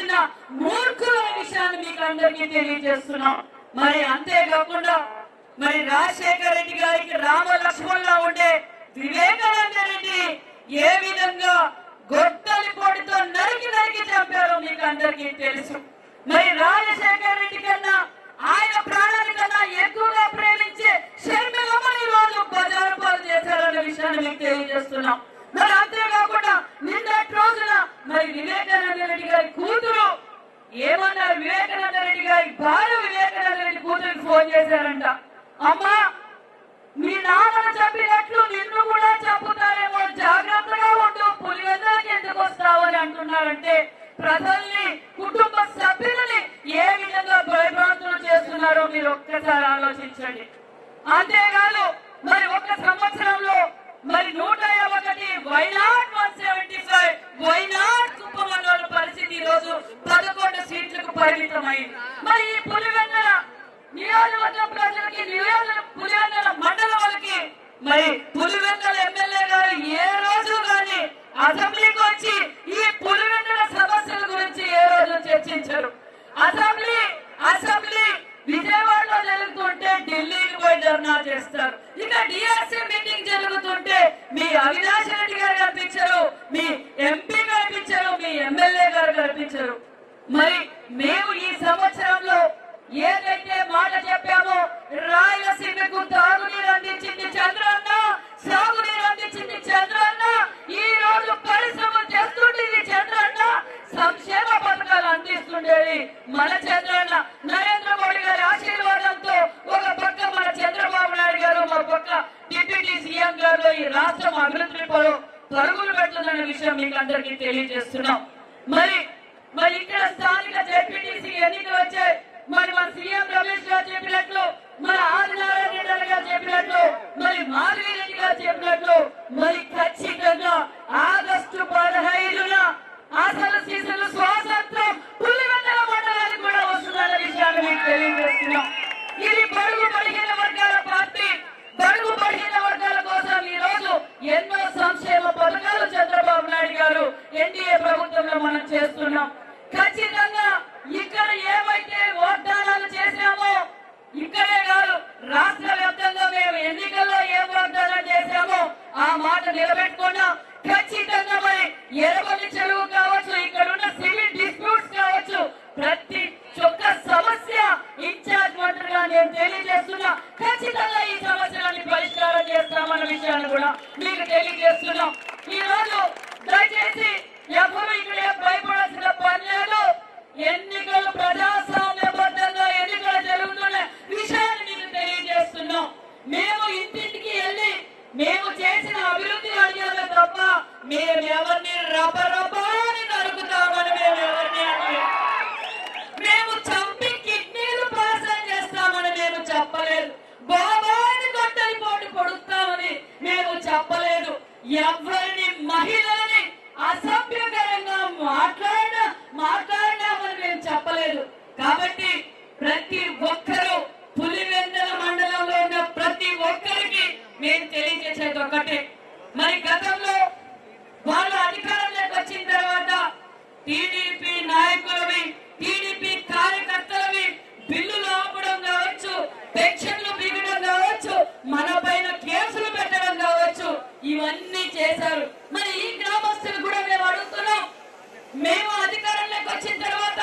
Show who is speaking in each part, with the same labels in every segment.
Speaker 1: చేస్తున్న మూర్ఖుల విషయాన్ని మీకు అందరికీ తెలియజేస్తున్నాం. మరి అంతేకాకుండా మరి రాజశేఖర రెడ్డి గారికి రామ లక్ష్మణ్లా ఉండే వివేకానంద రెడ్డి ఏ విధంగా గొడ్డలి పొడితో నరికి నరికి చంపారో మీకు అందరికీ తెలుసు. మరి రాజశేఖర రెడ్డి కన్నా ఆయన ప్రాణాల కన్నా ఎక్కువగా ప్రేమించే షర్మిలమ్మని రోజు బజారు పాలు చేశారన్న విషయాన్ని మీకు తెలియజేస్తున్నాం. మరి అంతేకాకుండా నిన్నటి రోజున మరి వివేకానంద రెడ్డి గారి కూతురు ఏమన్నారు, వివేకానంద రెడ్డి గారి భార్య వివేకానంద రెడ్డి కూతురికి ఫోన్ చేశారంట, అమ్మా మీ నాన్నను చంపినట్లు నిన్ను కూడా చంపుతారేమో, జాగ్రత్తగా ఉంటూ పులివెందులకి ఎందుకు వస్తావు అని అంటున్నారంటే ప్రజల్ని కుటుంబ సభ్యులని ఏ విధంగా భయభ్రాంతులు చేస్తున్నారో మీరు ఒక్కసారి ఆలోచించండి. అంతేకాదు మరి ఒక సంవత్సరంలో మరి 151 వైనాట్ 175 వైనాట్ కుప్పమన్నోళ్ళ పరిస్థితి ఈ రోజు 11 సీట్లకు పరిమితమైంది. మరి ఈ పులివెందుల నియోజకవర్గం ప్రజలకి పులివెందుల మండలం వాళ్ళకి మరి పులివెందుల ఎమ్మెల్యే గారు ఏ రోజు కానీ అసెంబ్లీకి వచ్చి ఈ పులివెందుల సమస్యల గురించి ఏ రోజు చర్చించారు. అసెంబ్లీ విజయవాడలో జరుగుతుంటే ఢిల్లీకి పోయి ధర్నా చేస్తారు. ఇక డిఆర్సీ మీటింగ్ జరుగుతుంటే మీ అవినాష్ రెడ్డి గారు కనిపించరు, మీ ఎంపీ కనిపించరు, మీ ఎమ్మెల్యే గారు కనిపించరు. మరి మేము ఈ సంవత్సరంలో ఏదైతే మాట చెప్పామో రాయలసీమకు తాగునీరు అందించింది చంద్రన్న, సాగునీరు అందించింది చంద్రన్న, ఈ రోజు పరిశ్రమలు చేస్తుండేది చంద్రన్న, సంక్షేమ పథకాలు అందిస్తుండేది మన చంద్రన్న. నరేంద్ర మోడీ గారి ఆశీర్వాదంతో ఒక పక్క మన చంద్రబాబు నాయుడు గారు, ఒక పక్క డిప్యూటీ సీఎం గారు ఈ రాష్ట్రం అభివృద్ధి పరుగులు పెడుతుందనే విషయం మీకు అందరికీ తెలియజేస్తున్నాం. మరి ఇక్కడ స్థానిక జెడ్పీటీసీ ఎన్నికలు వచ్చాయి. మరి మన సీఎం రమేష్ గారు చెప్పినట్లు, మన ఆదినారాయణ రెడ్డి గారు చెప్పినట్లు, మరి మాధవి రెడ్డి గారు చెప్పినట్లు మరి ఖచ్చితంగా ఆగస్టు 15న అసలు సీసలు స్వాతంత్రం పులివెందుల మండలానికి కూడా వస్తుందన్న విషయాన్ని మీకు తెలియజేస్తున్నాం. ఇది బడుగు బలహీన వర్గాల పార్టీ. బడుగు బలహీన వర్గాల కోసం ఈ రోజు ఎన్నో సంక్షేమ పథకాలు చంద్రబాబు నాయుడు గారు ఎన్డీఏ ప్రభుత్వంలో మనం చేస్తున్నాం. ఖచ్చితంగా ఇక్కడ ఏమైతే వాగ్దానాలు చేశామో ఇక్కడే కాదు రాష్ట్ర వ్యాప్తంగా మేము ఎన్నికల్లో ఏ వాగ్దానం చేశామో ఆ మాట నిలబెట్టుకున్నాం. ఖచ్చితంగా మరి ఎర్రబల్లి చెరువు కావచ్చు, ఇక్కడ ఉన్న సివిల్ డిస్ప్యూట్స్ కావచ్చు, ప్రతి ఒక్క సమస్య ఇన్ఛార్జ్ మంత్రిగా నేను తెలియజేస్తున్నా. ఖచ్చితంగా ఈ సమస్యలన్నీ పరిష్కారం చేస్తామన్న విషయాన్ని కూడా మీకు తెలియజేస్తున్నాం. ఈ రోజు దయచేసి ఎవరు ఇక్కడ భయపడాల్సిన పని లేదు. ఎన్నికలు ప్రజాస్వామ్యబద్ధంగా ఎన్నికలు జరుగుతున్న విషయాన్ని మీకు తెలియజేస్తున్నాం. మేము ఇంటింటికి వెళ్ళి మేము చేసిన అభివృద్ధి అడిగామే తప్ప మేము ఎవరిని రబరబాని నరుకుతామని మేము ఎవరిని మేము చంపి కిడ్నీలు పాసం చేస్తామని మేము చెప్పలేదు. బాబాని గొడ్డలి పోటు పొడుస్తామని మేము చెప్పలేదు. ఎవరిని మహిళలని అసభ్యకరంగా మాట్లాడినామని మేము చెప్పలేదు. కాబట్టి ప్రతి ఒక్కరూ పులివెందుల మండలంలో ఉన్న ప్రతి ఒక్కరికి మేము తెలియజేసేది ఒకటే, మరి గతంలో వాళ్ళు అధికారంలోకి వచ్చిన తర్వాత టీడీపీ నాయకులవి, టీడీపీ కార్యకర్తలవి బిల్లులు ఆపడం కావచ్చు, పెన్షన్లు బిగడం కావచ్చు, మన పైన కేసులు పెట్టడం కావచ్చు, ఇవన్నీ చేశారు. మరి ఈ గ్రామస్తులు కూడా మేము అడుగుతున్నాం, మేము అధికారంలోకి వచ్చిన తర్వాత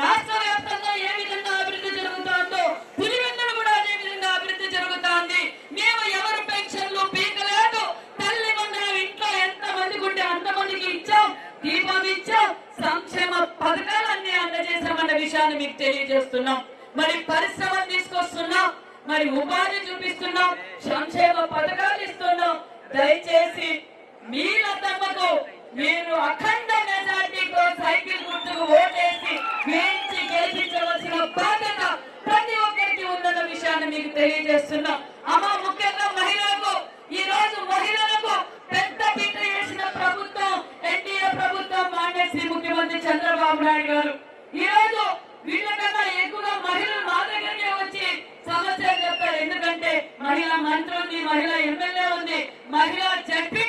Speaker 1: రాష్ట్ర వ్యాప్తంగా ఏ విధంగా అభివృద్ధి జరుగుతుందో పులివెందులు కూడా అదే విధంగా అభివృద్ధి జరుగుతుంది. మేము ఎవరు పెన్షన్లు పీకలేదు. తల్లి వందనం ఇంట్లో ఎంత మందికి ఉంటే అంతమందికి ఇచ్చాం, దీపం ఇచ్చాం, సంక్షేమ పథకాలన్నీ అందజేశామన్న విషయాన్ని మీకు తెలియజేస్తున్నాం. మరి పరిశ్రమలు తీసుకొస్తున్నాం, మరి ఉపాధి చూపిస్తున్నాం, సంక్షేమ పథకాలు ఇస్తున్నాం. దయచేసి మీరందమ్మకు మీరు అఖండ మెజార్టీతో సైకిల్ గుర్తుకు ఓటేసి వేయించి గెలిపించవలసిన బాధ్యత ప్రతి ఒక్కరికి ఉందన్న విషయాన్ని మీకు తెలియజేస్తున్నాం. అమ్మ ముఖ్యంగా మహిళలకు ఈ రోజు మహిళలకు పెద్ద పీట వేసిన ప్రభుత్వం ఎన్డీఏ ప్రభుత్వం, మాన్యశ్రీ ముఖ్యమంత్రి చంద్రబాబు నాయుడు గారు. ఈ రోజు వీళ్ళకన్నా ఎక్కువగా మహిళలు మా దగ్గరికి వచ్చి సమస్యలు చెప్తారు. ఎందుకంటే మహిళా మంత్రి ఉంది, మహిళా ఎమ్మెల్యే ఉంది, మహిళా జడ్పీ